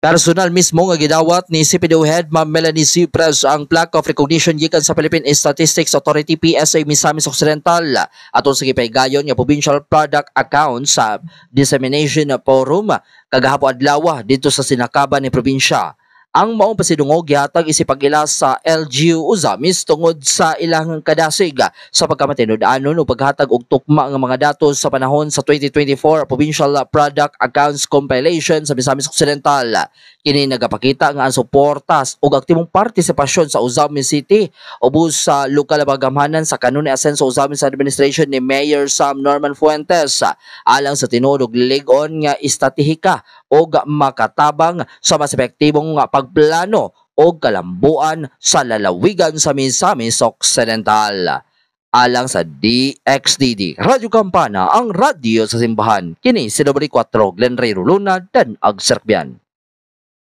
Personal mismo nga gidawat ni CPDO Head Ma'am Melanie Cipres ang plaque of recognition gikan sa Philippine Statistics Authority PSA Misamis Occidental aton sa gipaygayon nga Provincial Product Account sa Dissemination Forum kagahapon adlaw dito sa sinakaban ni probinsya. Ang maong pasidungog gihatag isipag-ila sa LGU Uzamis tungod sa ilang kadasig sa pagkamatinud-anon o paghatag og tukma nga mga datos sa panahon sa 2024 Provincial Product Accounts Compilation sa Misamis Occidental. Kini nagapakita nga ang suportas ug aktibong partisipasyon sa Uzamis City ubos sa lokal na pagamhanan sa kanun ni asenso Uzamis Administration ni Mayor Sam Norman Fuentes alang sa tinuod og ligon nga estatehika o makatabang sa mas epektibong pagplano o kalambuan sa lalawigan sa Misamis Occidental. Alang sa DXDD, Radyo Kampana, ang radyo sa simbahan. Kini si W4 Glenn Ray Ruluna dan Ag Serbian.